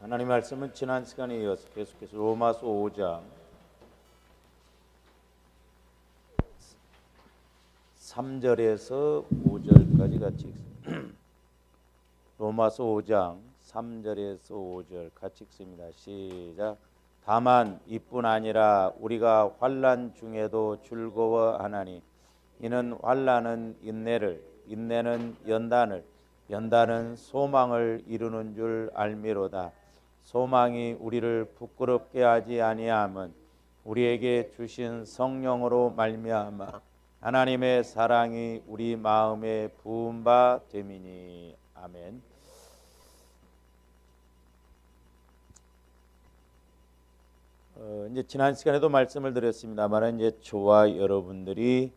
하나님 말씀은 지난 시간에 이어서 계속해서 로마서 5장 3절에서 5절까지 같이 읽습니다. 로마서 5장 3절에서 5절 같이 읽습니다. 시작. 다만 이뿐 아니라 우리가 환난 중에도 즐거워하나니 이는 환난은 인내를, 인내는 연단을, 연단은 소망을 이루는 줄 알미로다. 소망이 우리를 부끄럽게 하지 아니함은 우리에게 주신 성령으로 말미암아 하나님의 사랑이 우리 마음에 부은 바 됨이니. 아멘. 이제 지난 시간에도 말씀을 드렸습니다만 이제 저와 여러분들이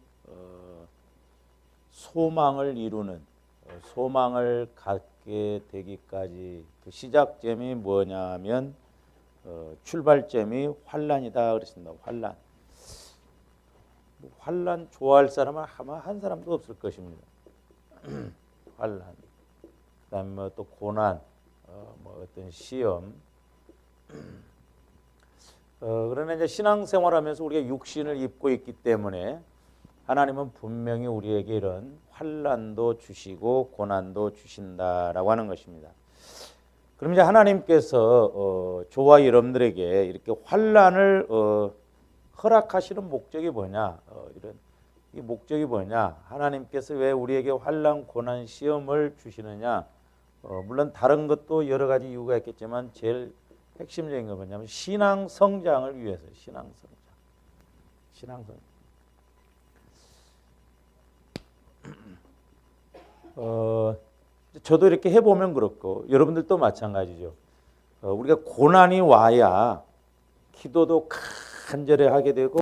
소망을 이루는 소망을 갖게 되기까지 그 시작점이 뭐냐면 출발점이 환난이다 그랬습니다. 환난. 환난 좋아할 사람은 아마 한 사람도 없을 것입니다. 환난. 그다음에 또 고난, 어떤 시험. 그러나 이제 신앙생활하면서 우리가 육신을 입고 있기 때문에 하나님은 분명히 우리에게 이런 환난도 주시고 고난도 주신다라고 하는 것입니다. 그럼 이제 하나님께서 저와 여러분들에게 이렇게 환난을 허락하시는 목적이 뭐냐? 이런 이 목적이 뭐냐? 하나님께서 왜 우리에게 환난, 고난, 시험을 주시느냐? 물론 다른 것도 여러 가지 이유가 있겠지만 제일 핵심적인 건 뭐냐면 신앙 성장을 위해서. 신앙 성장. 신앙 성장. 저도 이렇게 해보면 그렇고 여러분들도 마찬가지죠. 우리가 고난이 와야 기도도 간절히 하게 되고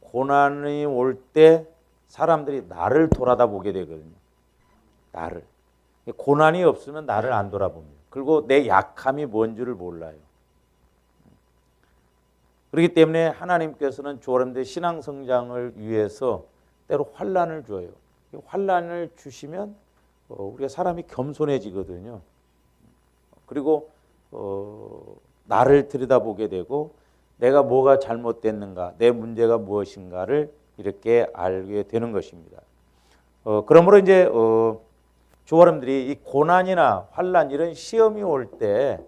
고난이 올 때 사람들이 나를 돌아다보게 되거든요. 나를. 고난이 없으면 나를 안 돌아봅니다. 그리고 내 약함이 뭔 줄을 몰라요. 그렇기 때문에 하나님께서는 여러분들의 신앙 성장을 위해서 때로 환난을 줘요. 환난을 주시면 우리가 사람이 겸손해지거든요. 그리고 나를 들여다보게 되고 내가 뭐가 잘못됐는가, 내 문제가 무엇인가를 이렇게 알게 되는 것입니다. 그러므로 이제 저 여러분들이 이 고난이나 환난 이런 시험이 올 때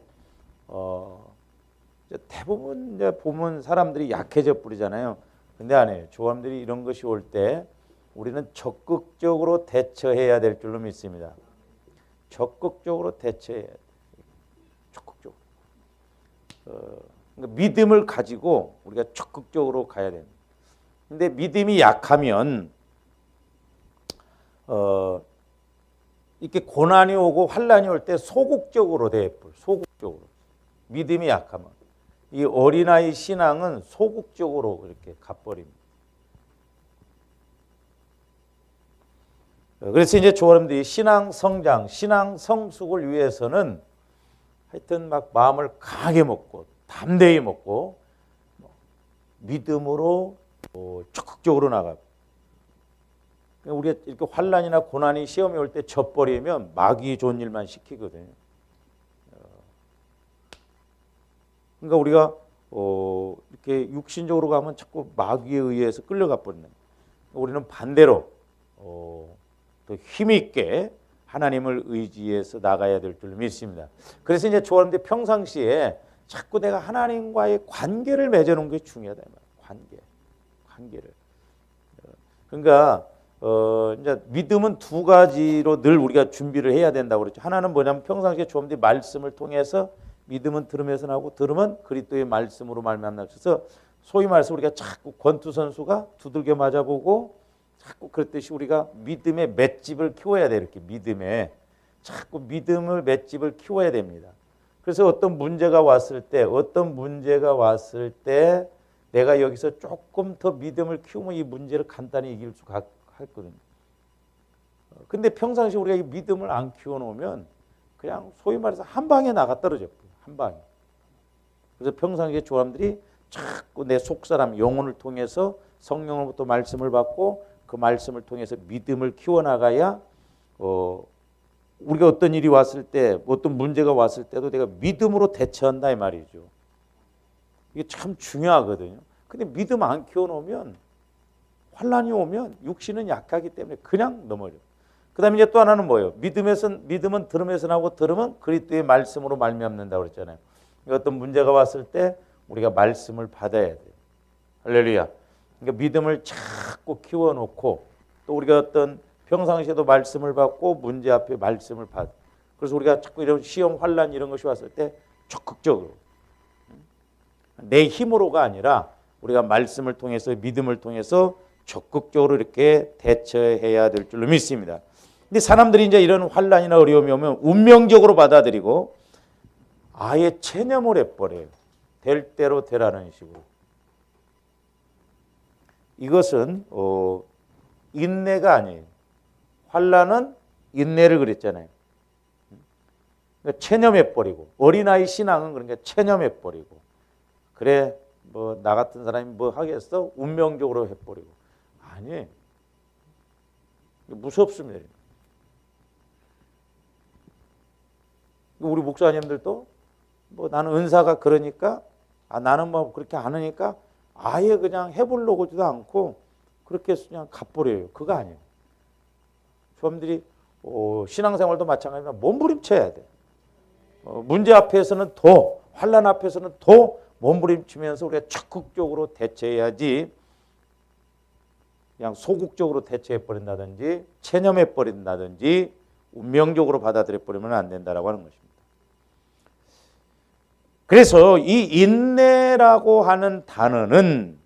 대부분 이제 보면 사람들이 약해져 버리잖아요. 근데 아니에요. 저 여러분들이 이런 것이 올 때 우리는 적극적으로 대처해야 될 줄로 믿습니다. 적극적으로 대처해야 돼요. 적극적으로. 그러니까 믿음을 가지고 우리가 적극적으로 가야 됩니다. 근데 믿음이 약하면 이렇게 고난이 오고 환난이 올 때 소극적으로 돼. 소극적으로. 믿음이 약하면. 이 어린아이 신앙은 소극적으로 이렇게 가버립니다. 그래서 이제 여러분들이 신앙 성장, 신앙 성숙을 위해서는 하여튼 막 마음을 강하게 먹고 담대히 먹고 믿음으로 적극적으로 나가고 우리가 이렇게 환난이나 고난이 시험이 올 때 져버리면 마귀 좋은 일만 시키거든요. 그러니까 우리가 이렇게 육신적으로 가면 자꾸 마귀에 의해서 끌려가 버리는. 우리는 반대로 더 힘있게 하나님을 의지해서 나가야 될 줄 믿습니다. 그래서 이제 저한테 평상시에 자꾸 내가 하나님과의 관계를 맺어놓은 게 중요하다. 관계를. 그러니까 이제 믿음은 두 가지로 늘 우리가 준비를 해야 된다고 그랬죠. 하나는 뭐냐면 평상시에 저한테 말씀을 통해서 믿음은 들으면서 나오고 들으면 그리스도의 말씀으로 말미암아. 그래서 소위 말해서 우리가 자꾸 권투 선수가 두들겨 맞아보고 자꾸 그랬듯이 우리가 믿음의 맷집을 키워야 돼. 이렇게 믿음에 자꾸 믿음을 맷집을 키워야 됩니다. 그래서 어떤 문제가 왔을 때 내가 여기서 조금 더 믿음을 키우면 이 문제를 간단히 이길 수가 있거든요. 근데 평상시 우리가 이 믿음을 안 키워놓으면 그냥 소위 말해서 한 방에 나가 떨어져. 한 방에. 그래서 평상시에 조람들이 자꾸 내 속사람 영혼을 통해서 성령으로부터 말씀을 받고 그 말씀을 통해서 믿음을 키워나가야 우리가 어떤 일이 왔을 때, 어떤 문제가 왔을 때도 내가 믿음으로 대처한다 이 말이죠. 이게 참 중요하거든요. 근데 믿음 안 키워놓으면 환란이 오면 육신은 약하기 때문에 그냥 넘어져. 그다음에 이제 또 하나는 뭐예요? 믿음은 들음에서 나고 들음은 그리스도의 말씀으로 말미암는다고 그랬잖아요. 어떤 문제가 왔을 때 우리가 말씀을 받아야 돼요. 할렐루야. 그러니까 믿음을 자꾸 키워놓고 또 우리가 어떤 평상시에도 말씀을 받고 문제 앞에 말씀을 받아. 그래서 우리가 자꾸 이런 시험, 환란 이런 것이 왔을 때 적극적으로 내 힘으로가 아니라 우리가 말씀을 통해서 믿음을 통해서 적극적으로 이렇게 대처해야 될 줄로 믿습니다. 근데 사람들이 이제 이런 환란이나 어려움이 오면 운명적으로 받아들이고 아예 체념을 해버려요. 될 대로 되라는 식으로. 이것은 인내가 아니에요. 환란은 인내를 그랬잖아요. 그러니까 체념해버리고 어린아이 신앙은 그러니까 체념해버리고 그래 뭐 나 같은 사람이 뭐 하겠어? 운명적으로 해버리고 아니 무섭습니다. 우리 목사님들도 뭐 나는 은사가 그러니까 나는 뭐 그렇게 안 하니까 아예 그냥 해보려고도 않고 그렇게 그냥 갚버려요. 그거 아니에요. 사람들이 신앙생활도 마찬가지지만 몸부림쳐야 돼. 문제 앞에서는 더 환난 앞에서는 더 몸부림치면서 우리가 적극적으로 대처해야지 그냥 소극적으로 대처해버린다든지 체념해버린다든지 운명적으로 받아들여버리면 안 된다라고 하는 것입니다. 그래서 이 인내라고 하는 단어는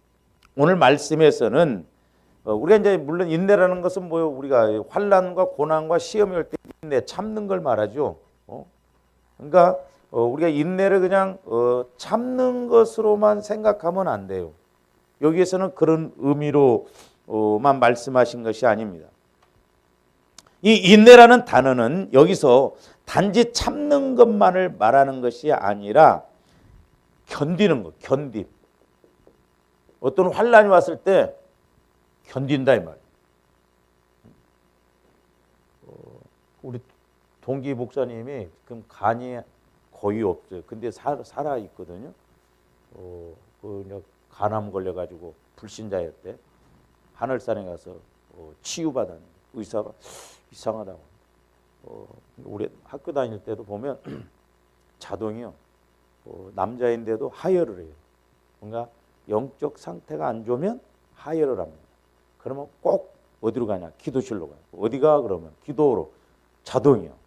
오늘 말씀에서는 우리가 이제 물론 인내라는 것은 뭐요? 우리가 환난과 고난과 시험이 올 때 인내 참는 걸 말하죠. 그러니까 우리가 인내를 그냥 참는 것으로만 생각하면 안 돼요. 여기에서는 그런 의미로만 말씀하신 것이 아닙니다. 이 인내라는 단어는 여기서 단지 참는 것만을 말하는 것이 아니라 견디는 것, 견딤. 어떤 환란이 왔을 때 견딘다 이 말이에요. 우리 동기 목사님이 지금 간이 거의 없어요. 근데 살아 있거든요. 간암 걸려가지고 불신자였대. 하늘산에 가서 치유받았는데 의사가 이상하다고. 우리 학교 다닐 때도 보면 자동이요. 남자인데도 하혈을 해요. 뭔가 영적 상태가 안 좋으면 하혈을 합니다. 그러면 꼭 어디로 가냐? 기도실로 가요. 어디가? 그러면 기도로. 자동이요.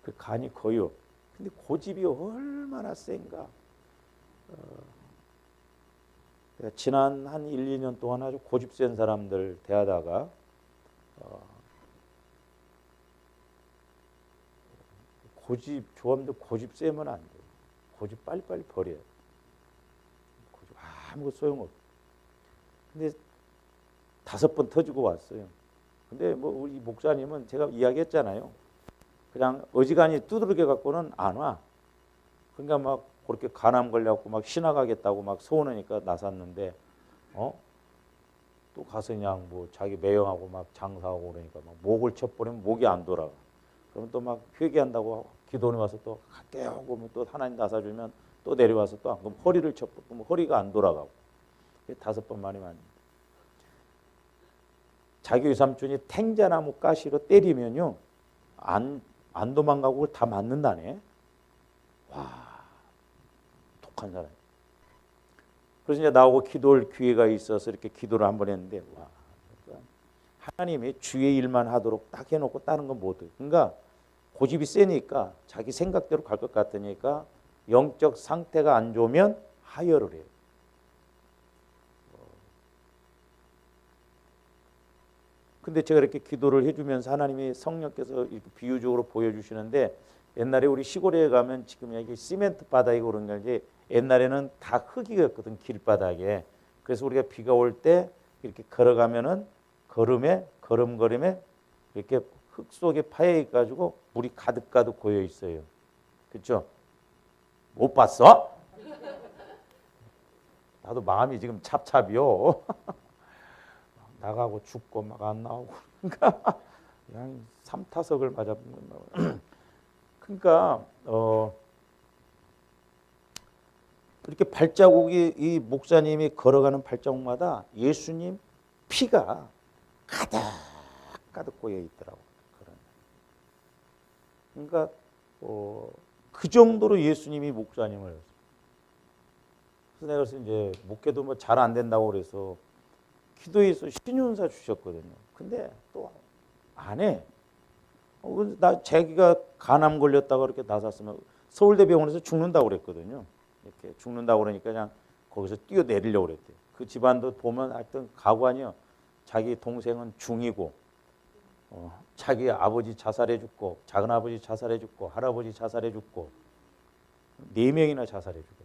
그 간이 거의 없. 근데 고집이 얼마나 센가. 지난 한 1, 2년 동안 아주 고집 센 사람들 대하다가 조합도 고집 세면 안 돼요. 고집 빨리빨리 버려요. 고집 아무것도 소용없어. 근데 5번 터지고 왔어요. 근데 뭐 우리 목사님은 제가 이야기했잖아요. 그냥 어지간히 두드러져 갖고는 안 와. 그러니까 막 그렇게 간암 걸려갖고 막 신학하겠다고 막 소원하니까 나섰는데 또 가서 그냥 뭐 자기 매형하고 막 장사하고 그러니까 막 목을 쳐버리면 목이 안 돌아가. 그러면 또 막 회개한다고 기도원에 와서 또 갈게요 하고 또 하나님 나서주면 또 내려와서 또 그럼 허리를 쳐버리면 허리가 안 돌아가고 5번 만에 많이. 자기 외삼촌이 탱자나무 가시로 때리면요 안 도망가고 그걸 다 맞는다네. 와, 독한 사람. 그래서 이제 나오고 기도할 기회가 있어서 이렇게 기도를 한번 했는데 와, 하나님이 주의 일만 하도록 딱 해놓고 다른 건 못 해. 그러니까 고집이 세니까 자기 생각대로 갈 것 같으니까 영적 상태가 안 좋으면 하혈을 해요. 근데 제가 이렇게 기도를 해주면서 하나님이 성령께서 이렇게 비유적으로 보여주시는데 옛날에 우리 시골에 가면 지금 여기 시멘트 바닥이고 그런 게 이제 옛날에는 다 흙이었거든 길바닥에. 그래서 우리가 비가 올 때 이렇게 걸어가면은 걸음걸음에 이렇게 흙 속에 파여 있가지고 물이 가득가득 고여 있어요. 그렇죠? 못 봤어? 나도 마음이 지금 찹찹이요. 나가고 죽고 막 안 나오고. 그냥 삼타석을 맞아본 거예요. 그러니까 이렇게 발자국이 이 목사님이 걸어가는 발자국마다 예수님 피가 가득 가득 고여 있더라고. 그러니까 그 정도로 예수님이 목사님을. 그래서 내가 그래서 이제 목회도 뭐 잘 안 된다고 그래서 기도해서 신윤사 주셨거든요. 근데 또 안 해. 나 자기가 간암 걸렸다가 그렇게 나섰으면 서울대병원에서 죽는다고 그랬거든요. 이렇게 죽는다고 그러니까 그냥 거기서 뛰어내리려고 그랬대요. 그 집안도 보면 하여튼 가관이요. 자기 동생은 중이고, 자기 아버지 자살해 죽고, 작은 아버지 자살해 죽고, 할아버지 자살해 죽고, 4명이나 자살해 죽어.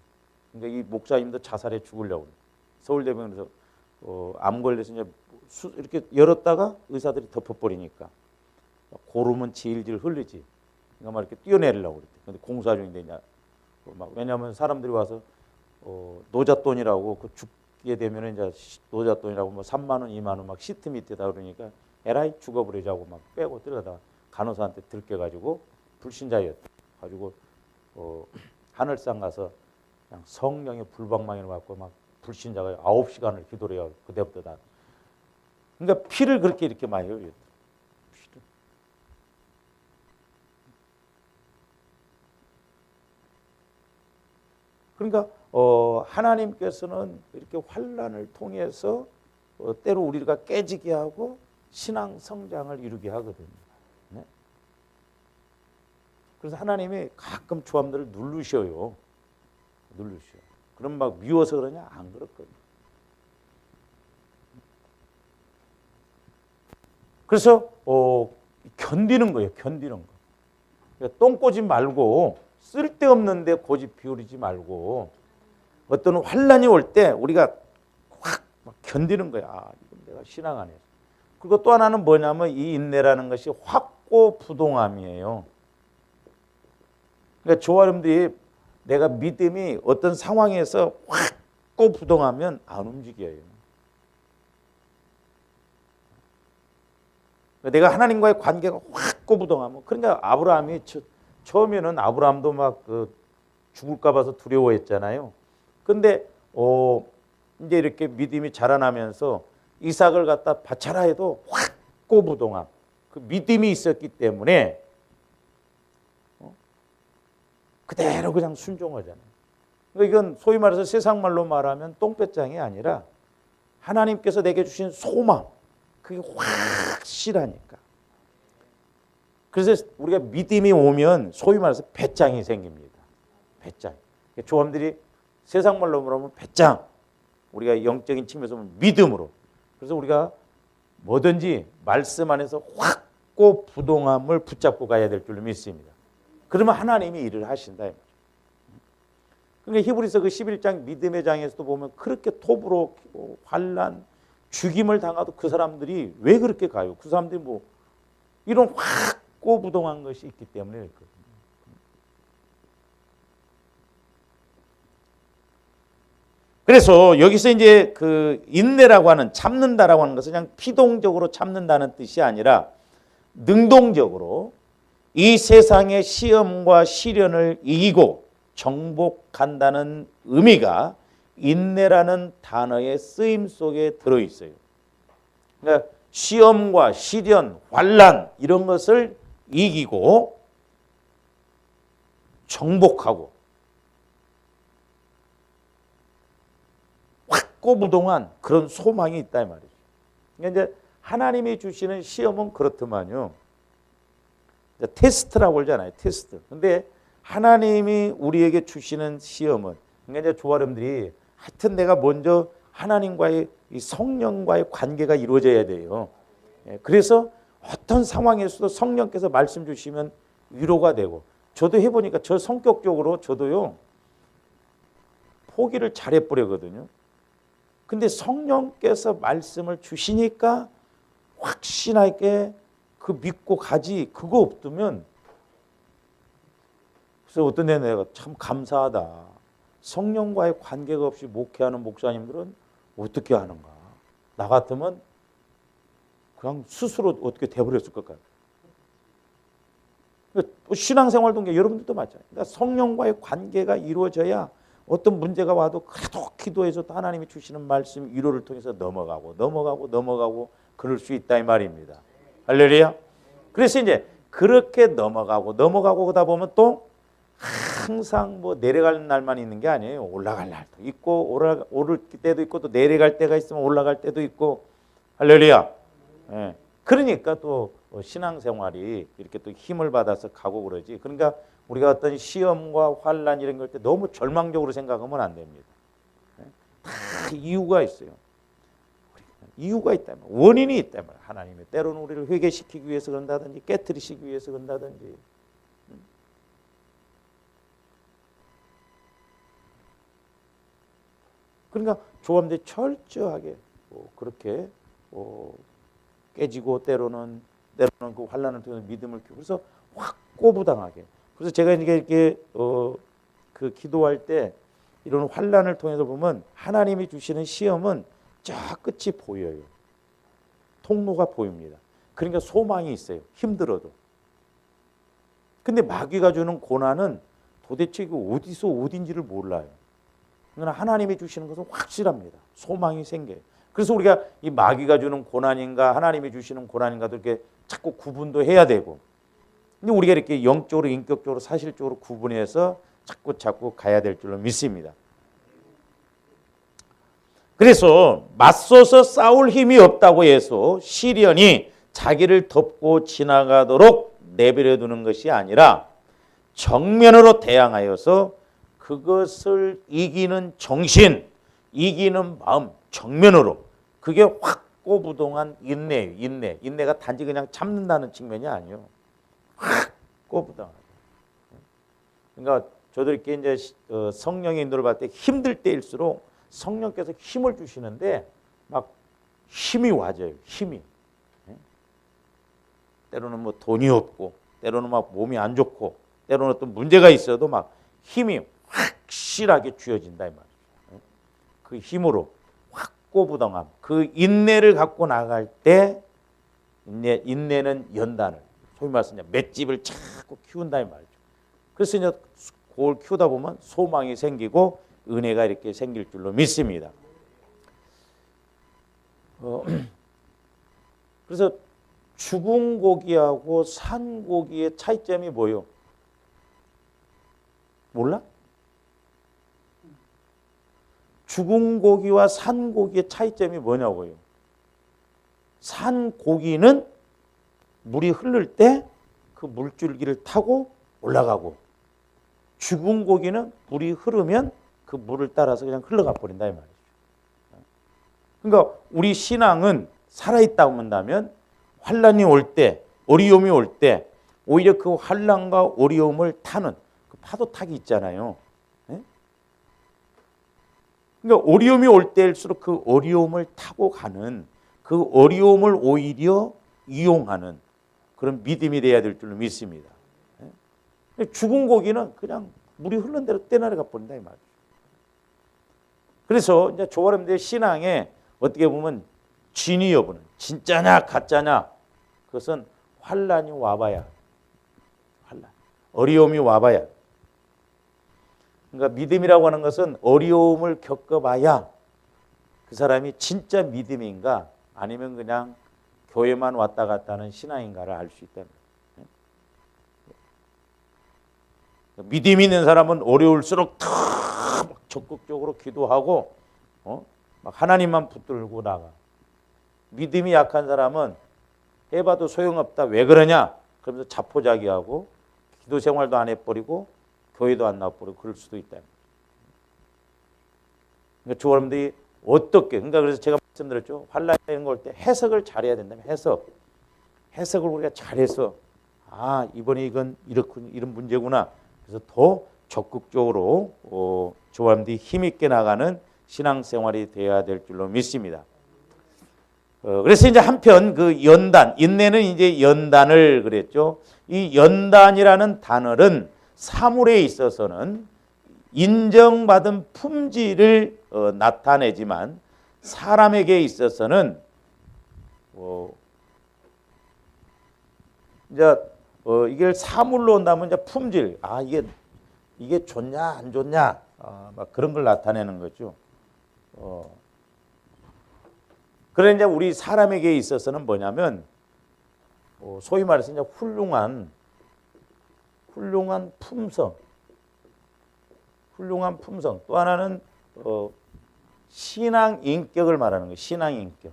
그러니까 이 목사님도 자살해 죽으려고 그래. 서울대병원에서 암 걸려서 이제 이렇게 열었다가 의사들이 덮어버리니까 고름은 질질 흐르지. 그러니까 막 이렇게 뛰어내리려고 그랬대. 근데 공사 중인데 막 왜냐하면 사람들이 와서 노잣돈이라고 그 죽게 되면 이제 노잣돈이라고 뭐 3만 원, 2만 원 막 시트 밑에다 그러니까 에라이 죽어버리자고 막 빼고 들어가다가 간호사한테 들켜가지고 불신자였다. 가지고 하늘상 가서 그냥 성령의 불방망이를 받고 막 불신자가 9시간을 기도를 해요. 그때부터 다. 그러니까 피를 그렇게 이렇게 많이 흘려요. 피를. 그러니까 하나님께서는 이렇게 환난을 통해서 때로 우리가 깨지게 하고 신앙 성장을 이루게 하거든요. 네? 그래서 하나님이 가끔 조함들을 누르셔요. 누르셔. 그럼 막 미워서 그러냐? 안 그렇거든요. 그래서 견디는 거예요. 견디는 거. 그러니까 똥 꼬지 말고 쓸데없는데 고집 비우리지 말고 어떤 환난이 올 때 우리가 확 막 견디는 거야. 아, 이건 내가 신앙 안에. 그리고 또 하나는 뭐냐면 이 인내라는 것이 확고부동함이에요. 그러니까 조아름들이 내가 믿음이 어떤 상황에서 확고부동하면 안 움직여요. 내가 하나님과의 관계가 확고부동하면 그러니까 아브라함이 처음에는 아브라함도 막 죽을까 봐서 두려워했잖아요. 근데 이제 이렇게 믿음이 자라나면서 이삭을 갖다 바쳐라 해도 확고부동함. 그 믿음이 있었기 때문에 그대로 그냥 순종하잖아요. 그러니까 이건 소위 말해서 세상 말로 말하면 똥배짱이 아니라 하나님께서 내게 주신 소망. 그게 확실하니까. 그래서 우리가 믿음이 오면 소위 말해서 배짱이 생깁니다. 배짱. 조함들이 세상 말로 말하면 배짱. 우리가 영적인 측면에서 보면 믿음으로. 그래서 우리가 뭐든지 말씀 안에서 확고부동함을 붙잡고 가야 될 줄로 믿습니다. 그러면 하나님이 일을 하신다. 그러니까 히브리서 그 11장 믿음의 장에서도 보면 그렇게 톱으로 환난, 죽임을 당하도 그 사람들이 왜 그렇게 가요? 그 사람들이 뭐 이런 확고부동한 것이 있기 때문에 그렇거든요. 그래서 여기서 이제 그 인내라고 하는 참는다라고 하는 것은 그냥 피동적으로 참는다는 뜻이 아니라 능동적으로 이 세상의 시험과 시련을 이기고 정복한다는 의미가 인내라는 단어의 쓰임 속에 들어있어요. 그러니까 시험과 시련, 환난 이런 것을 이기고 정복하고 확고부동한 그런 소망이 있다 이 말이죠. 그러니까 이제 하나님이 주시는 시험은 그렇더만요. 테스트라고 그러잖아요. 테스트. 근데 하나님이 우리에게 주시는 시험은 그러니까 이제 조아름들이 하여튼 내가 먼저 하나님과의 이 성령과의 관계가 이루어져야 돼요. 그래서 어떤 상황에서도 성령께서 말씀 주시면 위로가 되고 저도 해보니까 저 성격적으로 저도요 포기를 잘해버리거든요. 근데 성령께서 말씀을 주시니까 확신하게 그 믿고 가지 그거 없으면 그래서 어떤 데 내가 참 감사하다. 성령과의 관계가 없이 목회하는 목사님들은 어떻게 하는가. 나 같으면 그냥 스스로 어떻게 돼버렸을 것 같아요. 신앙생활 동계 여러분들도 마찬가지예요. 그러니까 성령과의 관계가 이루어져야 어떤 문제가 와도 그래도 기도해서 하나님이 주시는 말씀 위로를 통해서 넘어가고 그럴 수 있다 이 말입니다. 할렐루야. 그래서 이제 그렇게 넘어가고 그러다 보면 또 항상 뭐 내려갈 날만 있는 게 아니에요. 올라갈 날도 있고 오를 때도 있고 또 내려갈 때가 있으면 올라갈 때도 있고. 할렐루야. 예. 그러니까 또 신앙생활이 이렇게 또 힘을 받아서 가고 그러지. 그러니까 우리가 어떤 시험과 환난 이런 걸 때 너무 절망적으로 생각하면 안 됩니다. 다 이유가 있어요. 이유가 있다면, 원인이 있다면 하나님이 때로는 우리를 회개시키기 위해서 그런다든지 깨트리시기 위해서 그런다든지. 그러니까 조합들이 철저하게 그렇게 깨지고 때로는 그 환난을 통해서 믿음을 키우고 그래서 확고부당하게. 그래서 제가 이렇게 그 기도할 때 이런 환난을 통해서 보면 하나님이 주시는 시험은 저 끝이 보여요. 통로가 보입니다. 그러니까 소망이 있어요. 힘들어도. 근데 마귀가 주는 고난은 도대체 이거 어디서 어딘지를 몰라요. 그러나 하나님이 주시는 것은 확실합니다. 소망이 생겨요. 그래서 우리가 이 마귀가 주는 고난인가 하나님이 주시는 고난인가도 이렇게 자꾸 구분도 해야 되고. 근데 우리가 이렇게 영적으로 인격적으로 사실적으로 구분해서 자꾸 가야 될 줄로 믿습니다. 그래서 맞서서 싸울 힘이 없다고 해서 시련이 자기를 덮고 지나가도록 내버려 두는 것이 아니라 정면으로 대항하여서 그것을 이기는 정신, 이기는 마음, 정면으로 그게 확고부동한 인내예요. 인내가 단지 그냥 참는다는 측면이 아니에요. 확고부동하다. 그러니까 저도 이렇게 이제 성령의 인도를 받을 때 힘들 때일수록 성령께서 힘을 주시는데 막 힘이 와져요. 힘이. 때로는 뭐 돈이 없고 때로는 막 몸이 안 좋고 때로는 어떤 문제가 있어도 막 힘이 확실하게 쥐어진다 이 말이죠. 그 힘으로 확고부동함, 그 인내를 갖고 나갈 때 인내는 연단을 소위 말해서 맷집을 자꾸 키운다 이 말이죠. 그래서 이제 그걸 키우다 보면 소망이 생기고 은혜가 이렇게 생길 줄로 믿습니다. 그래서 죽은 고기하고 산 고기의 차이점이 뭐예요? 몰라? 죽은 고기와 산 고기의 차이점이 뭐냐고요? 산 고기는 물이 흐를 때 그 물줄기를 타고 올라가고 죽은 고기는 물이 흐르면 그 물을 따라서 그냥 흘러가 버린다 이 말이죠. 그러니까 우리 신앙은 살아있다고 한다면 환난이 올 때, 어려움이 올 때 오히려 그 환난과 어려움을 타는 그 파도 타기 있잖아요. 그러니까 어려움이 올 때일수록 그 어려움을 타고 가는 그 어려움을 오히려 이용하는 그런 믿음이 돼야 될 줄로 믿습니다. 죽은 고기는 그냥 물이 흐른 대로 떼나가 버린다 이 말이죠. 그래서 이제 조아람들의 신앙에 어떻게 보면 진위 여부는 진짜냐 가짜냐 그것은 환난이 와봐야 어려움이 와봐야. 그러니까 믿음이라고 하는 것은 어려움을 겪어봐야 그 사람이 진짜 믿음인가 아니면 그냥 교회만 왔다 갔다 하는 신앙인가를 알 수 있다는 거예요. 믿음이 있는 사람은 어려울수록 더 적극적으로 기도하고 막 하나님만 붙들고 나가. 믿음이 약한 사람은 해봐도 소용없다. 왜 그러냐? 그러면서 자포자기하고 기도 생활도 안 해버리고 교회도 안 나와버리고 그럴 수도 있다. 그러니까 주 여러분들이 어떻게 그러니까 그래서 제가 말씀드렸죠. 환난 이런 거 올 때 해석을 잘해야 된다면 해석을 우리가 잘해서 이번에 이건 이런 문제구나. 그래서 더 적극적으로 주 여러분들이 힘있게 나가는 신앙생활이 되어야 될 줄로 믿습니다. 그래서 이제 한편 그 연단, 인내는 이제 연단을 그랬죠. 이 연단이라는 단어는 사물에 있어서는 인정받은 품질을 나타내지만 사람에게 있어서는 이제 이게 사물로 온다면 이제 품질, 이게 좋냐 안 좋냐, 막 그런 걸 나타내는 거죠. 그래 이제 우리 사람에게 있어서는 뭐냐면 소위 말해서 이제 훌륭한 품성, 또 하나는 신앙 인격을 말하는 거예요. 신앙 인격.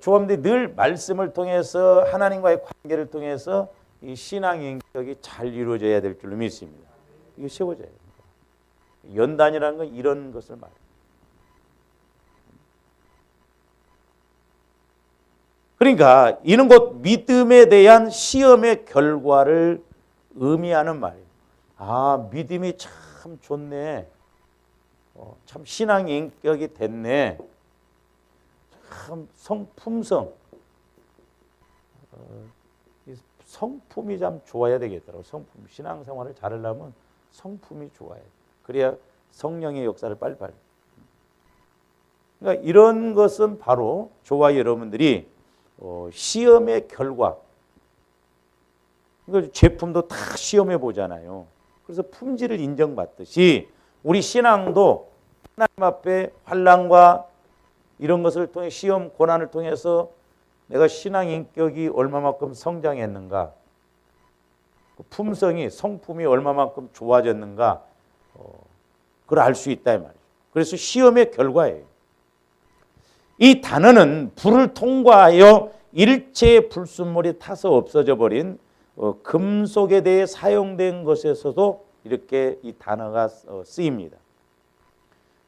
조합원들이 늘 말씀을 통해서 하나님과의 관계를 통해서 이 신앙 인격이 잘 이루어져야 될 줄로 믿습니다. 이게 세워져야 됩니다. 연단이라는 건 이런 것을 말해요. 그러니까 이는 곧 믿음에 대한 시험의 결과를 의미하는 말이에요. 믿음이 참 좋네. 참 신앙 인격이 됐네. 참 성품성. 성품이 참 좋아야 되겠더라고요. 성품. 신앙생활을 잘하려면 성품이 좋아야 돼. 그래야 성령의 역사를 빨리빨리. 그러니까 이런 것은 바로 저와 여러분들이 시험의 결과. 그러니까 제품도 다 시험해 보잖아요. 그래서 품질을 인정받듯이 우리 신앙도 하나님 앞에 환난과 이런 것을 통해 시험, 고난을 통해서 내가 신앙 인격이 얼마만큼 성장했는가, 품성이, 성품이 얼마만큼 좋아졌는가, 그걸 알 수 있다 이 말이죠. 그래서 시험의 결과예요. 이 단어는 불을 통과하여 일체의 불순물이 타서 없어져 버린 금속에 대해 사용된 것에서도 이렇게 이 단어가 쓰입니다.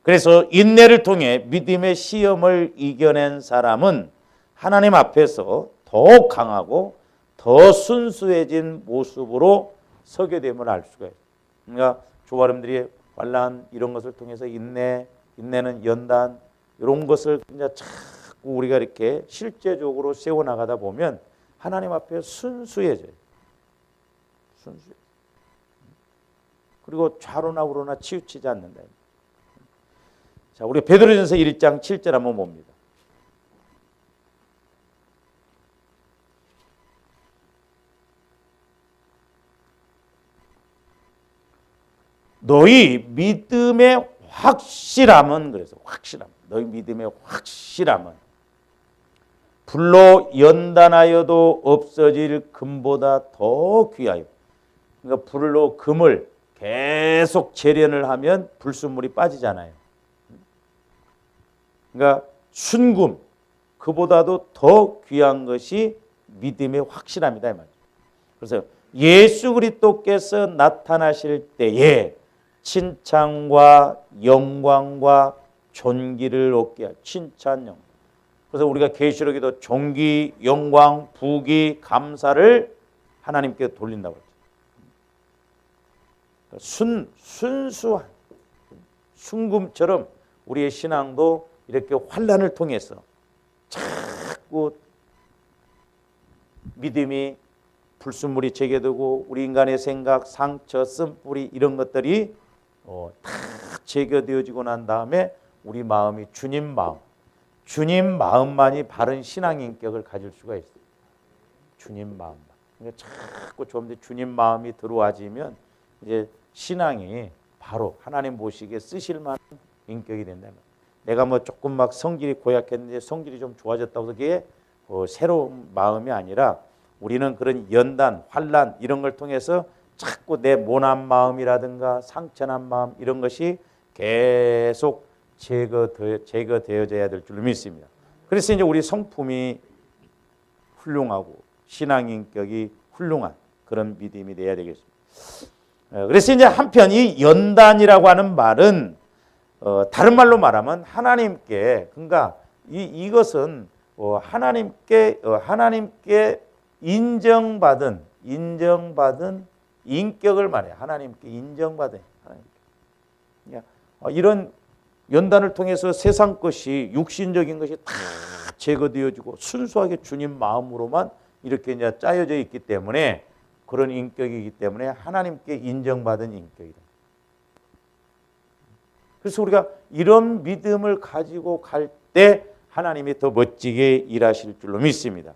그래서 인내를 통해 믿음의 시험을 이겨낸 사람은 하나님 앞에서 더욱 강하고 더 순수해진 모습으로 서게 됨을 알 수가 있어요. 그러니까 저와 여러분들이 환난 이런 것을 통해서 인내는 연단 이런 것을 이제 자꾸 우리가 이렇게 실제적으로 세워나가다 보면 하나님 앞에 순수해져요. 그리고 좌로나 우로나 치우치지 않는다. 자, 우리 베드로전서 1장 7절 한번 봅니다. 너희 믿음의 확실함은, 그래서 너희 믿음의 확실함은 불로 연단하여도 없어질 금보다 더 귀하여. 그러니까 불로 금을 계속 재련을 하면 불순물이 빠지잖아요. 그러니까 순금, 그보다도 더 귀한 것이 믿음의 확실함이다 이 말이죠. 그래서 예수 그리스도께서 나타나실 때에 칭찬과 영광과 존귀를 얻게 할 칭찬, 영광. 그래서 우리가 계시록에도 존귀, 영광, 부귀, 감사를 하나님께 돌린다고 했죠. 순수한 순금처럼 우리의 신앙도 이렇게 환난을 통해서 자꾸 믿음이 불순물이 제거되고 우리 인간의 생각, 상처, 쓴뿌리 이런 것들이 다 제거되어지고 난 다음에 우리 마음이 주님 마음만이 바른 신앙 인격을 가질 수가 있어요. 주님 마음만. 그러니까 자꾸 좀 주님 마음이 들어와지면 이제 신앙이 바로 하나님 보시기에 쓰실 만한 인격이 된다는 거예요. 내가 뭐 조금 막 성질이 고약했는데 성질이 좀 좋아졌다고 해서 그게 새로운 마음이 아니라 우리는 그런 연단, 환난 이런 걸 통해서 자꾸 내 모난 마음이라든가 상처난 마음 이런 것이 계속 제거되어져야 될 줄로 믿습니다. 그래서 이제 우리 성품이 훌륭하고 신앙 인격이 훌륭한 그런 믿음이 돼야 되겠습니다. 그래서 이제 한편 이 연단이라고 하는 말은 다른 말로 말하면 하나님께, 그러니까 이것은 하나님께 인정받은 인격을 말해요. 하나님께 인정받은 하나님께. 이런 연단을 통해서 세상 것이 육신적인 것이 다 제거되어지고 순수하게 주님 마음으로만 이렇게 이제 짜여져 있기 때문에 그런 인격이기 때문에 하나님께 인정받은 인격이다. 그래서 우리가 이런 믿음을 가지고 갈 때 하나님이 더 멋지게 일하실 줄로 믿습니다.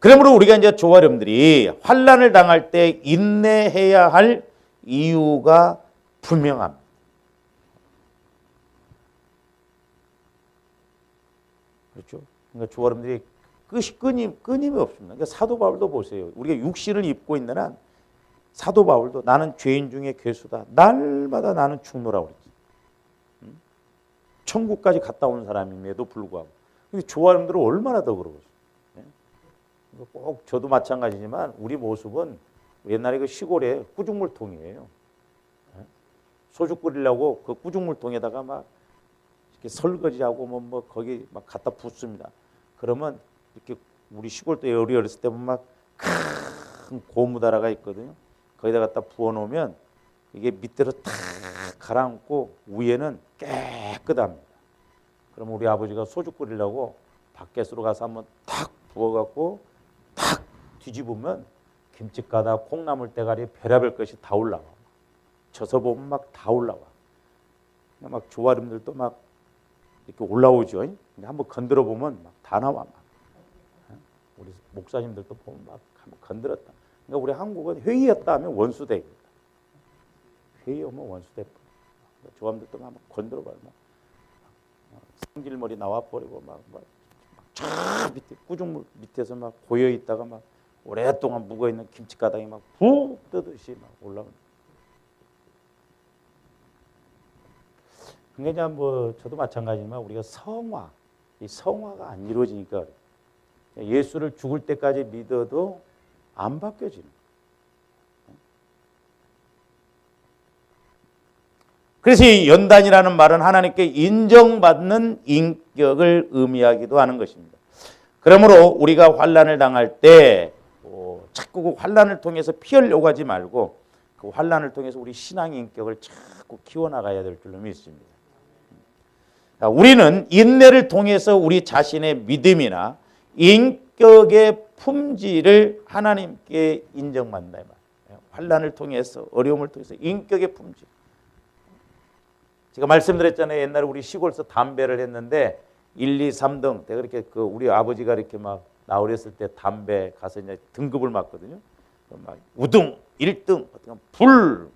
그러므로 우리가 이제 조아름들이 환난을 당할 때 인내해야 할 이유가 분명합니다. 그렇죠? 그러니까 조아름들이 끊임이 없습니다. 그러니까 사도 바울도 보세요. 우리가 육신을 입고 있는 한 사도 바울도 나는 죄인 중에 괴수다. 날마다 나는 죽노라고 그랬지. 천국까지 갔다 온 사람임에도 불구하고. 근데 조아름들은 얼마나 더 그러고 있어요. 꼭 저도 마찬가지지만 우리 모습은 옛날에 그 시골에 꾸중물통이에요. 소주 끓이려고 그 꾸중물통에다가 막 이렇게 설거지하고 뭐 거기 막 갖다 붓습니다. 그러면 이렇게 우리 시골 때 어렸을 때 보면 막 큰 고무다라가 있거든요. 거기다 갖다 부어놓으면 이게 밑으로 탁 가라앉고 위에는 깨끗합니다. 그럼 우리 아버지가 소주 끓이려고 밖에서 가서 한번 탁 부어갖고 탁 뒤집으면 김치가다 콩나물 대가리 별의별 것이 다 올라와. 져서 보면 막 다 올라와. 막 조아름들도 막 이렇게 올라오죠. 근데 한번 건드려 보면 막 다 나와. 막. 우리 목사님들도 보면 막 한번 건드렸다. 그러니까 우리 한국은 회의였다 하면 원수대입니다. 회의하면 원수대. 조아름들도 막 건드려봐요. 성질머리 나와 버리고 쫙 밑에 꾸중물 밑에서 막 고여 있다가 막 오랫동안 묵어 있는 김치 가닥이 막 푹 뜨듯이 막 올라옵니다. 그러니까 뭐 저도 마찬가지지만 우리가 이 성화가 안 이루어지니까 예수를 죽을 때까지 믿어도 안 바뀌어지는 거예요. 그래서 이 연단이라는 말은 하나님께 인정받는 인격을 의미하기도 하는 것입니다. 그러므로 우리가 환난을 당할 때 자꾸 그 환난을 통해서 피하려고 하지 말고 그 환난을 통해서 우리 신앙의 인격을 자꾸 키워나가야 될 줄로 믿습니다. 우리는 인내를 통해서 우리 자신의 믿음이나 인격의 품질을 하나님께 인정받는다. 환난을 통해서 어려움을 통해서 인격의 품질. 제가 말씀드렸잖아요. 옛날에 우리 시골에서 담배를 했는데 1, 2, 3등. 내가 그렇게 우리 아버지가 이렇게 막 나 어렸을 때 담배 가서 이제 등급을 맞거든요. 막 우등, 1등, 불.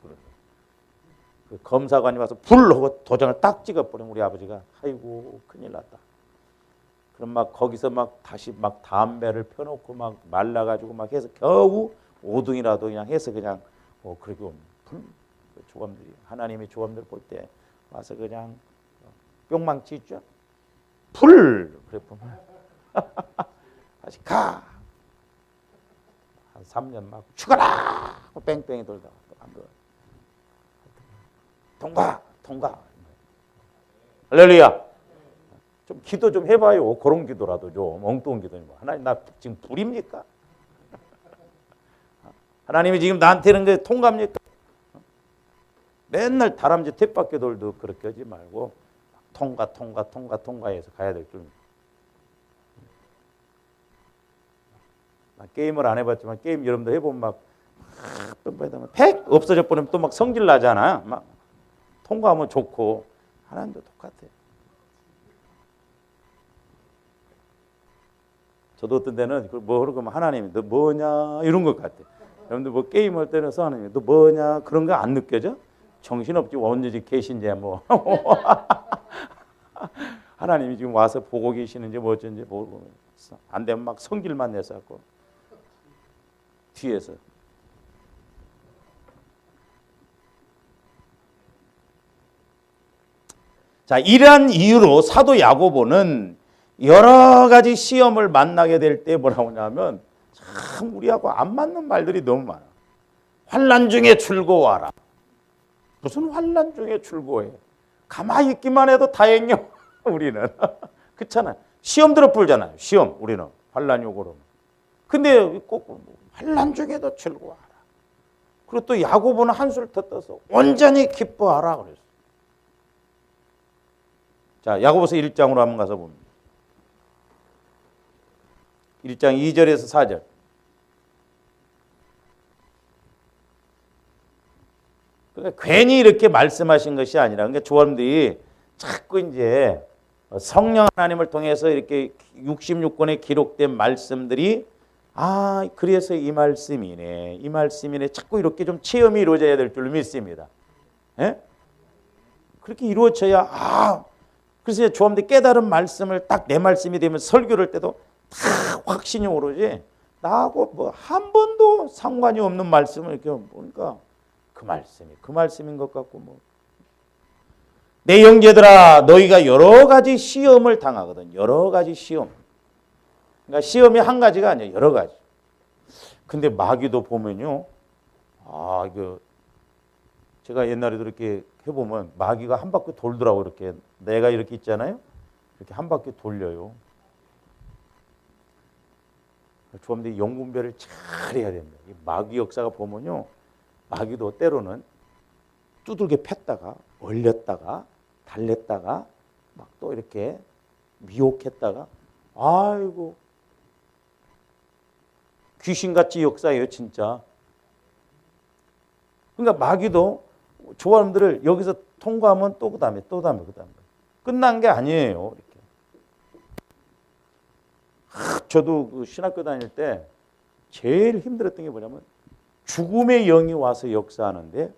그 검사관이 와서 불 하고 도장을 딱 찍어버리면 우리 아버지가 아이고 큰일 났다. 그럼 막 거기서 막 다시 막 담배를 펴놓고 막 말라가지고 막 해서 겨우 5등이라도 그냥 해서 그냥 그리고 조감들이 하나님이 조감들 볼 때 와서 그냥 뿅망치 있죠. 불 그래 보면 다시 가. 한 3년 막 죽어라 뺑뺑이 돌다가 또 안 돌아. 통과. 할렐루야. 좀 기도 좀 해봐요. 그런 기도라도 좀 엉뚱한 기도. 하나님 나 지금 불입니까? 하나님이 지금 나한테 이런 게 통과합니까? 맨날 다람쥐 탭밖에 돌도 그렇게 하지 말고 통과해서 가야 될 줄. 게임을 안 해봤지만 게임 여러분들 해보면 막 팩 없어져 버리면 또 막 성질 나잖아. 막 통과하면 좋고 하나님도 똑같아요. 저도 어떤 때는 뭐 그러면 하나님이 너 뭐냐 이런 것 같아. 여러분들 뭐 게임할 때는 하나님이 너 뭐냐 그런 거 안 느껴져? 정신없지 언제지 계신지 뭐 하나님이 지금 와서 보고 계시는지 뭐 어쩐지 모르고 안 되면 막 성질만 내서갖고 뒤에서 자, 이러한 이유로 사도 야고보는 여러 가지 시험을 만나게 될 때 뭐라고 하냐면 참 우리하고 안 맞는 말들이 너무 많아. 환난 중에 즐거워하라. 무슨 환난 중에 즐거워해? 가만히 있기만 해도 다행이요. 우리는 그렇잖아요. 시험 들어 풀잖아요. 시험 우리는 환난이 오고 그러면. 근데 꼭 환난 중에도 즐거워하라. 그리고 또 야고보는 한술 더 떠서 온전히 기뻐하라 그랬어. 자, 야고보서 1장으로 한번 가서 봅니다. 1장 2절에서 4절. 그러니까 괜히 이렇게 말씀하신 것이 아니라, 그러니까 조원들이 자꾸 이제 성령 하나님을 통해서 이렇게 66권에 기록된 말씀들이 그래서 이 말씀이네, 이 말씀이네. 자꾸 이렇게 좀 체험이 이루어져야 될 줄로 믿습니다. 예? 그렇게 이루어져야 그래서 조합대 깨달은 말씀을 딱 내 말씀이 되면 설교를 할 때도 다 확신이 오르지. 나하고 뭐 한 번도 상관이 없는 말씀을 이렇게 보니까 그 말씀인 것 같고 뭐. 내 형제들아, 너희가 여러 가지 시험을 당하거든. 여러 가지 시험. 그러니까 시험이 한 가지가 아니야. 여러 가지. 근데 마귀도 보면요. 이거 제가 옛날에도 이렇게 해보면 마귀가 한 바퀴 돌더라고. 이렇게 내가 이렇게 있잖아요. 이렇게 한 바퀴 돌려요. 조합대 영분별을 잘 해야 됩니다. 이 마귀 역사가 보면요. 마귀도 때로는 두들겨 팼다가 얼렸다가 달랬다가 막 또 이렇게 미혹했다가 아이고 귀신같이 역사예요 진짜. 그러니까 마귀도 조합원들을 여기서 통과하면 또 그다음에 끝난 게 아니에요. 이렇게. 저도 그 신학교 다닐 때 제일 힘들었던 게 뭐냐면 죽음의 영이 와서 역사하는데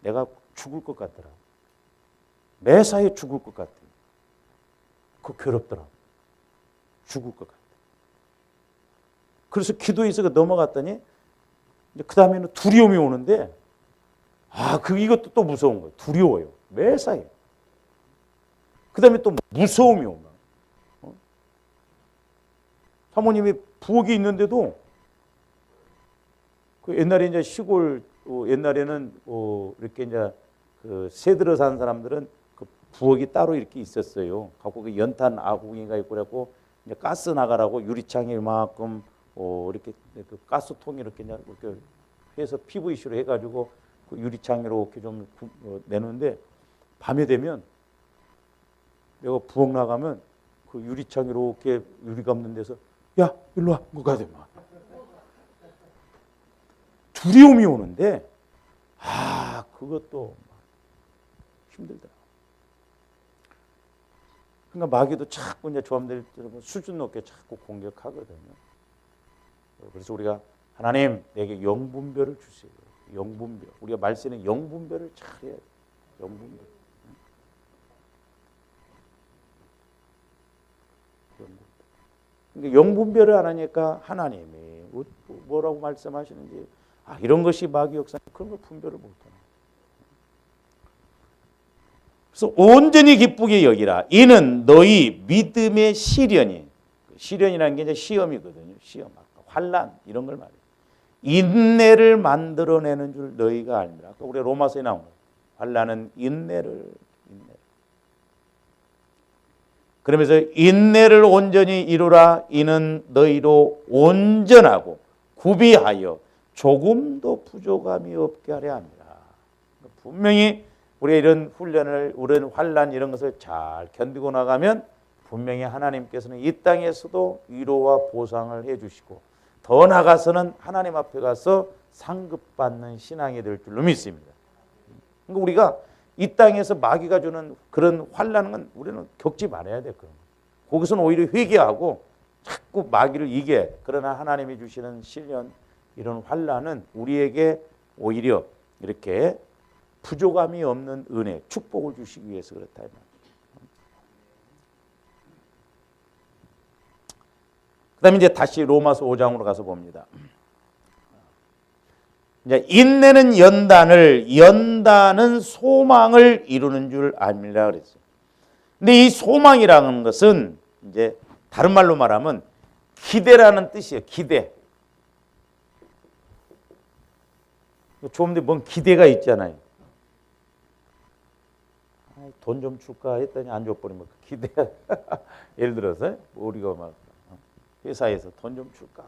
내가 죽을 것 같더라. 매사에 죽을 것 같아. 그거 괴롭더라. 죽을 것 같아. 그래서 기도에서 넘어갔더니 그 다음에는 두려움이 오는데 이것도 또 무서운 거예요. 두려워요. 매사에. 그 다음에 또 무서움이 온다. 사모님이 부엌이 있는데도 그 옛날에 이제 시골 옛날에는 이렇게 이제 그 새들어 사는 사람들은 그 부엌이 따로 이렇게 있었어요. 갖고 그 연탄 아궁이가 있고 그래갖고 이제 가스 나가라고 유리창에 이만큼 이렇게 그 가스통이 이렇게 해서 PVC로 해가지고 그 유리창으로 이렇게 좀 내는데 밤에 되면 내가 부엌 나가면 그 유리창으로 이렇게 유리 감는 데서 야 일로 와 뭐 가야 돼 막 두려움이 오는데 그것도 힘들더라. 그러니까 마귀도 자꾸 이제 조합들 수준 높게 자꾸 공격하거든요. 그래서 우리가 하나님 내게 영분별을 주세요. 영분별. 우리가 말씀에 영분별을 잘 해야 돼. 영분별. 그러니까 영분별을 안 하니까 하나님이 뭐라고 말씀하시는지 이런 것이 마귀 역사 그런 걸 분별을 못하네. 그래서 온전히 기쁘게 여기라. 이는 너희 믿음의 시련이 시련이라는 게 이제 시험이거든요. 시험, 환난 이런 걸 말해요. 인내를 만들어내는 줄 너희가 알미라. 아까 우리 로마서에 나오는 환난은 인내를. 그러면서 인내를 온전히 이루라. 이는 너희로 온전하고 구비하여 조금도 부족함이 없게 하려 합니다. 분명히 우리 이런 훈련을, 우리는 환난 이런 것을 잘 견디고 나가면 분명히 하나님께서는 이 땅에서도 위로와 보상을 해주시고 더 나아가서는 하나님 앞에 가서 상급받는 신앙이 될 줄로 믿습니다. 그러니까 우리가 이 땅에서 마귀가 주는 그런 환난은 우리는 겪지 말아야 돼. 거기서는 오히려 회개하고 자꾸 마귀를 이겨. 그러나 하나님이 주시는 시련 이런 환난은 우리에게 오히려 이렇게 부족함이 없는 은혜, 축복을 주시기 위해서 그렇다. 그 다음에 이제 다시 로마서 5장으로 가서 봅니다. 이제 인내는 연단은 소망을 이루는 줄 압니다. 그랬어요. 근데 이 소망이라는 것은 이제 다른 말로 말하면 기대라는 뜻이에요. 기대. 좋은데 뭔 기대가 있잖아요. 돈 좀 줄까 했더니 안 줘버리면 기대. 예를 들어서 우리가 막 회사에서 돈 좀 줄까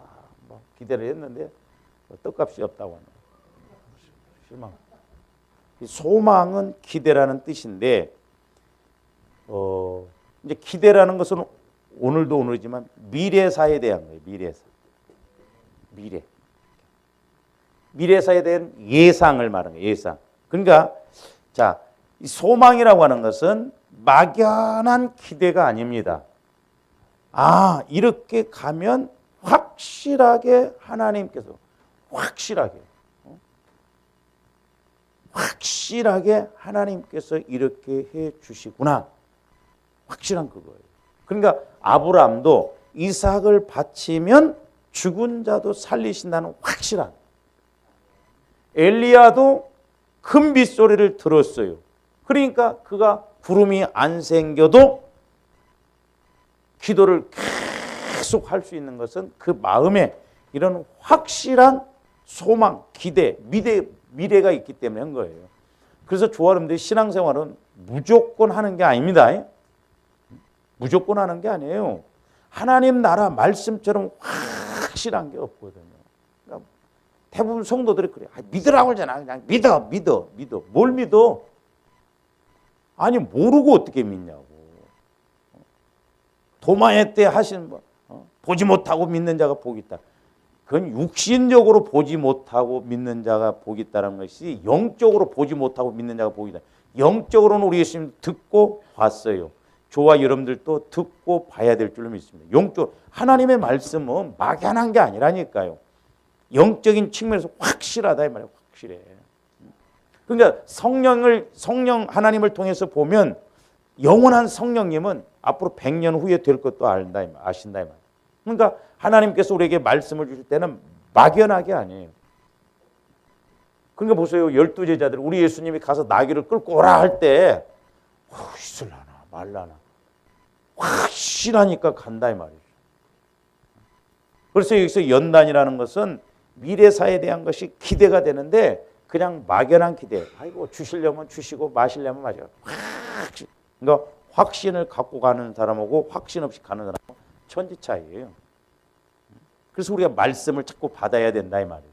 뭐 기대를 했는데 떡값이 없다고 하는 실망. 소망은 기대라는 뜻인데 이제 기대라는 것은 오늘도 오늘이지만 미래사에 대한 거예요. 미래사에 대한 예상을 말하는 거예요. 예상. 그러니까 자, 이 소망이라고 하는 것은 막연한 기대가 아닙니다. 아, 이렇게 가면 확실하게 하나님께서 확실하게 하나님께서 이렇게 해 주시구나. 확실한 그거예요. 그러니까 아브라함도 이삭을 바치면 죽은 자도 살리신다는 확실한. 엘리야도 큰 빗소리를 들었어요. 그러니까 그가 구름이 안 생겨도 기도를 계속 할 수 있는 것은 그 마음에 이런 확실한 소망, 기대, 미래가 있기 때문에 한 거예요. 그래서 조아름들이 신앙생활은 무조건 하는 게 아닙니다. 무조건 하는 게 아니에요. 하나님 나라 말씀처럼 확실한 게 없거든요. 그러니까 대부분 성도들이 그래요. 믿으라고 하잖아. 그냥 믿어. 뭘 믿어? 아니 모르고 어떻게 믿냐고. 도마에 때 하신 보지 못하고 믿는 자가 복이 있다. 그건 육신적으로 보지 못하고 믿는 자가 복이 있다는 것이 영적으로 보지 못하고 믿는 자가 복이 있다. 영적으로는 우리 예수님 듣고 봤어요. 저와 여러분들도 듣고 봐야 될 줄로 믿습니다. 영적 하나님의 말씀은 막연한 게 아니라니까요. 영적인 측면에서 확실하다 이 말이에요. 확실해. 그러니까 성령 하나님을 통해서 보면 영원한 성령님은 앞으로 100년 후에 될 것도 아신다 이 말이에요. 그러니까 하나님께서 우리에게 말씀을 주실 때는 막연하게 아니에요. 그러니까 보세요. 12제자들 우리 예수님이 가서 나귀를 끌고 오라 할 때 있을라나 말라나 확실하니까 간다 이 말이죠. 그래서 여기서 연단이라는 것은 미래사에 대한 것이 기대가 되는데 그냥 막연한 기대. 아이고 주시려면 주시고 마시려면 마셔. 그러니까 확신을 갖고 가는 사람하고 확신 없이 가는 사람하고 천지 차이예요. 그래서 우리가 말씀을 자꾸 받아야 된다 이 말이죠.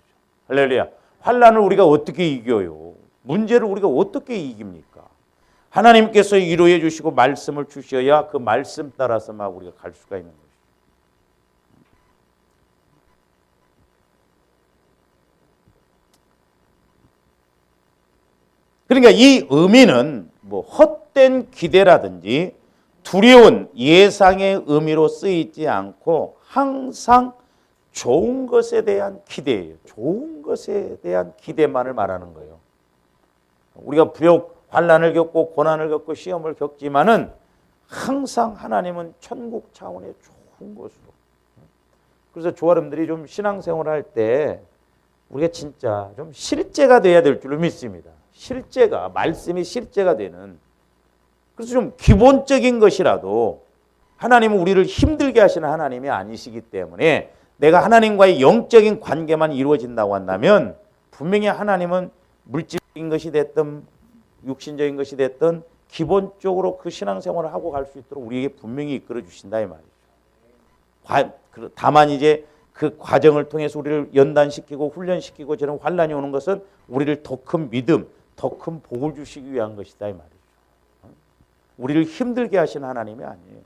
할렐루야. 환난을 우리가 어떻게 이겨요? 문제를 우리가 어떻게 이깁니까? 하나님께서 위로해 주시고 말씀을 주셔야 그 말씀 따라서만 우리가 갈 수가 있는 것이죠. 그러니까 이 의미는 뭐 헛된 기대라든지 두려운 예상의 의미로 쓰이지 않고 항상 좋은 것에 대한 기대예요. 좋은 것에 대한 기대만을 말하는 거예요. 우리가 비록 환난을 겪고 고난을 겪고 시험을 겪지만은 항상 하나님은 천국 차원의 좋은 것으로. 그래서 조아름들이 좀 신앙생활을 할 때 우리가 진짜 좀 실제가 돼야 될 줄로 믿습니다. 실제가 말씀이 실제가 되는. 그래서 좀 기본적인 것이라도 하나님은 우리를 힘들게 하시는 하나님이 아니시기 때문에 내가 하나님과의 영적인 관계만 이루어진다고 한다면 분명히 하나님은 물질적인 것이 됐든 육신적인 것이 됐든 기본적으로 그 신앙생활을 하고 갈 수 있도록 우리에게 분명히 이끌어 주신다 이 말이죠. 다만 이제 그 과정을 통해서 우리를 연단시키고 훈련시키고 저런 환난이 오는 것은 우리를 더 큰 믿음, 더 큰 복을 주시기 위한 것이다 이 말이죠. 우리를 힘들게 하시는 하나님이 아니에요.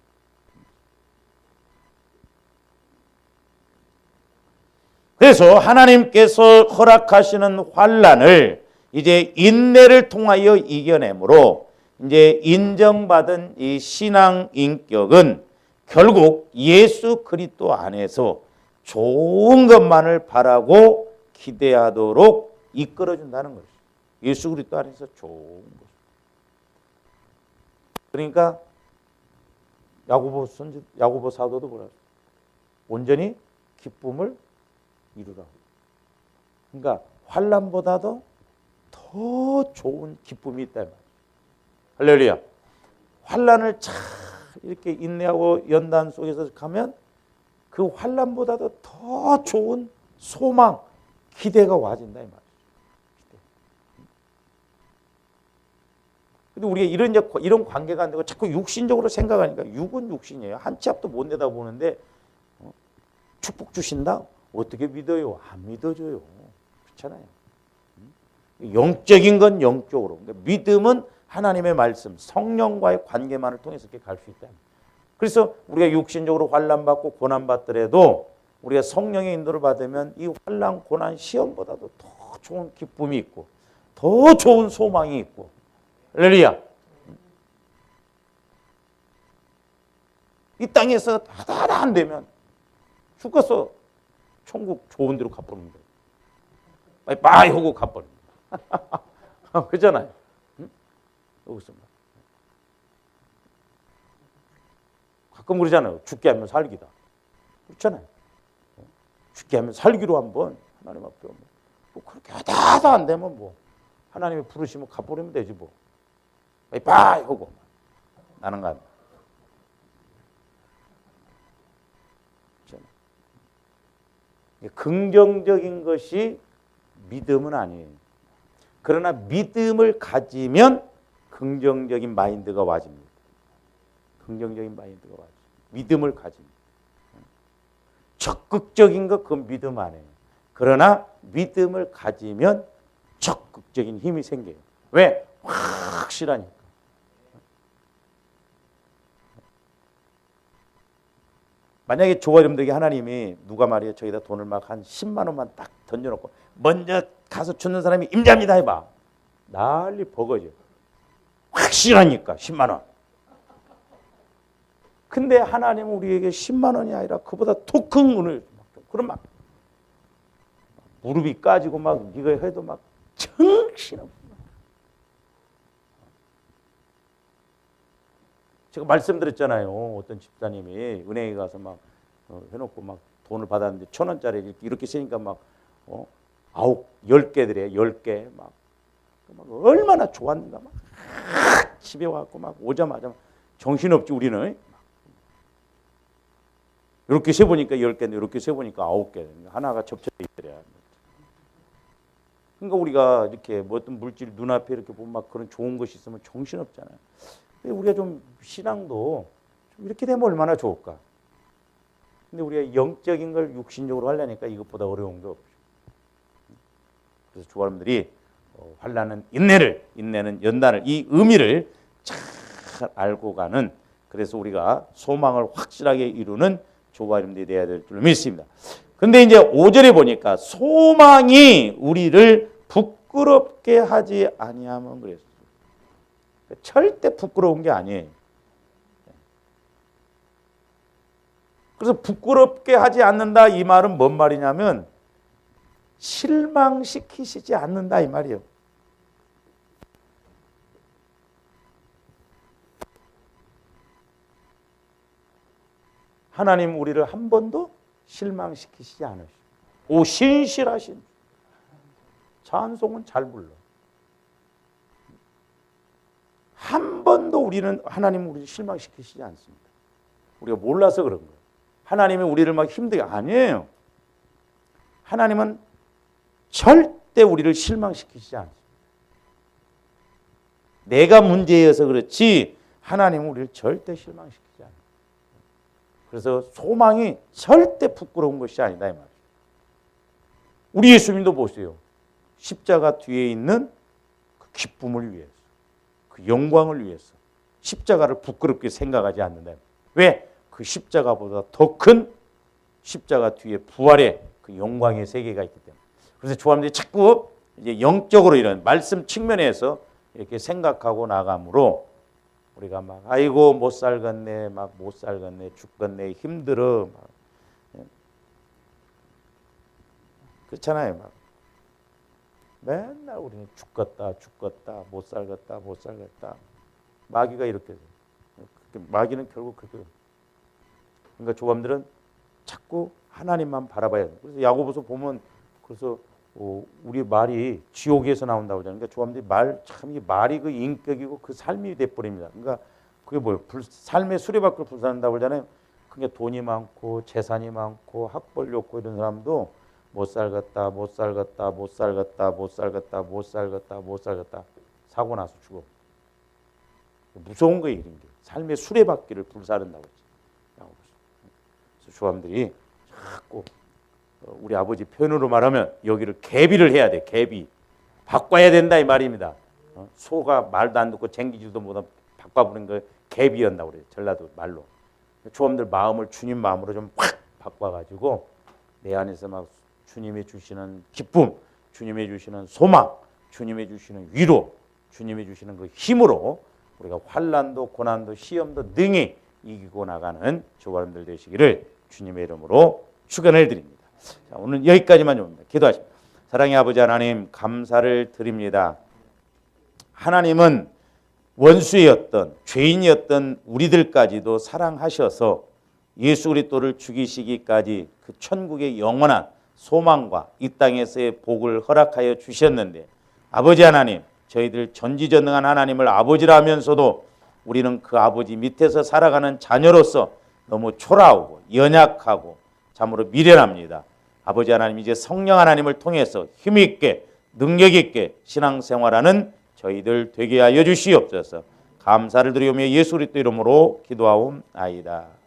그래서 하나님께서 허락하시는 환난을 이제 인내를 통하여 이겨내므로 이제 인정받은 이 신앙 인격은 결국 예수 그리스도 안에서 좋은 것만을 바라고 기대하도록 이끌어준다는 것이죠. 예수 그리스도 안에서 좋은 것. 그러니까 야고보 사도도 뭐라 온전히 기쁨을 이루라고. 그러니까 환난보다도 더 좋은 기쁨이 있다. 할렐루야. 환난을 잘 이렇게 인내하고 연단 속에서 가면 그 환난보다도 더 좋은 소망, 기대가 와진다 이 말이죠. 근데 우리가 이런 관계가 안 되고 자꾸 육신적으로 생각하니까 육은 육신이에요. 한 치 앞도 못 내다보는데 축복 주신다? 어떻게 믿어요? 안 믿어줘요. 그렇잖아요. 영적인 건 영적으로. 그러니까 믿음은 하나님의 말씀, 성령과의 관계만을 통해서 이렇게 갈 수 있다. 그래서 우리가 육신적으로 환난받고 고난받더라도 우리가 성령의 인도를 받으면 이 환난, 고난, 시험보다도 더 좋은 기쁨이 있고 더 좋은 소망이 있고 할렐루야. 이 땅에서 하다 안 되면 죽었어. 천국 좋은 데로 가버리는 거예요. 빠이빠이 하고 가버리는 거예요. 그렇잖아요. 응? 여기서 가끔 그러잖아요. 죽게 하면 살기다. 그렇잖아요. 죽게 하면 살기로 한번 하나님 앞에 뭐 그렇게 하다 안 되면 뭐 하나님이 부르시면 가버리면 되지 뭐. 빠이빠이 하고 나는 간다. 긍정적인 것이 믿음은 아니에요. 그러나 믿음을 가지면 긍정적인 마인드가 와집니다. 긍정적인 마인드가 와집니다. 믿음을 가집니다. 적극적인 것 그건 믿음 아니에요. 그러나 믿음을 가지면 적극적인 힘이 생겨요. 왜? 확실하니까. 만약에 저와 여러분들에게 하나님이 누가 말이에요. 저기다 돈을 막 한 10만 원만 딱 던져놓고 먼저 가서 주는 사람이 임자입니다 해봐. 난리 버거져. 확실하니까 10만 원. 근데 하나님은 우리에게 10만 원이 아니라 그보다 더 큰 은을 그럼 막 무릎이 까지고 막 이거 해도 막 정신없어. 제가 말씀드렸잖아요. 어떤 집사님이 은행에 가서 막 해놓고 막 돈을 받았는데 1,000원짜리 이렇게 쓰니까 막 10개들이에요. 10개 막 얼마나 좋았는가 막 집에 와갖고 막 오자마자 정신없지 우리는. 이렇게 세보니까 10개인데 이렇게 세보니까 9개. 하나가 접쳐져 있더래요. 그러니까 우리가 이렇게 뭐 어떤 물질 눈앞에 이렇게 보면 막 그런 좋은 것이 있으면 정신없잖아요. 우리가 좀 신앙도 좀 이렇게 되면 얼마나 좋을까. 근데 우리가 영적인 걸 육신적으로 하려니까 이것보다 어려운 게 없죠. 그래서 주여러분들이 환난은 인내를, 인내는 연단을, 이 의미를 잘 알고 가는, 그래서 우리가 소망을 확실하게 이루는 저와 여러분들이 되어야 될 줄 믿습니다. 근데 이제 5절에 보니까 소망이 우리를 부끄럽게 하지 아니하면 그랬어요. 절대 부끄러운 게 아니에요. 그래서 부끄럽게 하지 않는다 이 말은 뭔 말이냐면 실망시키시지 않는다 이 말이에요. 하나님 우리를 한 번도 실망시키시지 않으시고 오 신실하신 찬송은 잘 불러. 한 번도 우리는 하나님 우리를 실망시키시지 않습니다. 우리가 몰라서 그런 거예요. 하나님이 우리를 막 힘들게 아니에요. 하나님은 절대 우리를 실망시키시지 않습니다. 내가 문제여서 그렇지 하나님은 우리를 절대 실망시키지 않아요. 그래서 소망이 절대 부끄러운 것이 아니다 이 말이에요. 우리 예수님도 보세요. 십자가 뒤에 있는 그 기쁨을 위해서, 그 영광을 위해서 십자가를 부끄럽게 생각하지 않는다. 왜? 그 십자가보다 더 큰 십자가 뒤에 부활의 그 영광의 세계가 있기 때문에. 그래서 조합들이 자꾸 이제 영적으로 이런 말씀 측면에서 이렇게 생각하고 나가므로 우리가 막 아이고 못 살겠네, 막 못 살겠네, 죽겠네, 힘들어, 막 그렇잖아요. 막 맨날 우리는 죽겠다, 죽겠다, 못 살겠다, 못 살겠다. 마귀가 이렇게 마귀는 결국 그렇게. 그러니까 조감들은 자꾸 하나님만 바라봐야 돼. 그래서 야고보서 보면 그래서 우리 말이 지옥에서 나온다고 하잖아요. 그러니까 조감들이 참 이 말이 그 인격이고 그 삶이 돼버립니다. 그러니까 그게 뭐예요? 삶의 수레바퀴를 불사른다고 하잖아요. 그러니까 돈이 많고 재산이 많고 학벌 좋고 이런 사람도 못 살겠다, 못 살겠다, 못 살겠다, 못 살겠다, 못 살겠다, 못 살겠다. 사고 나서 죽어. 무서운 거예요, 이런 게. 삶의 수레바퀴를 불사른다고 했죠. 그래서 조함들이 자꾸 우리 아버지 표현으로 말하면 여기를 개비를 해야 돼. 개비. 바꿔야 된다 이 말입니다. 소가 말도 안 듣고 쟁기지도 못하고 바꿔버린 거 개비였다고 그래요. 전라도 말로. 조함들 마음을 주님 마음으로 좀 확 바꿔가지고 내 안에서 막 주님이 주시는 기쁨, 주님이 주시는 소망, 주님이 주시는 위로, 주님이 주시는 그 힘으로 우리가 환난도 고난도 시험도 능히 이기고 나가는 주관들 되시기를 주님의 이름으로 축원을 드립니다. 자, 오늘 여기까지만 좀 기도하십니다. 사랑의 아버지 하나님, 감사를 드립니다. 하나님은 원수였던 죄인이었던 우리들까지도 사랑하셔서 예수 그리스도를 죽이시기까지 그 천국의 영원한 소망과 이 땅에서의 복을 허락하여 주셨는데, 아버지 하나님, 저희들 전지전능한 하나님을 아버지라 하면서도 우리는 그 아버지 밑에서 살아가는 자녀로서 너무 초라하고 연약하고 참으로 미련합니다. 아버지 하나님, 이제 성령 하나님을 통해서 힘있게 능력있게 신앙생활하는 저희들 되게 하여 주시옵소서. 감사를 드리오며 예수 그리스도 이름으로 기도하옵나이다.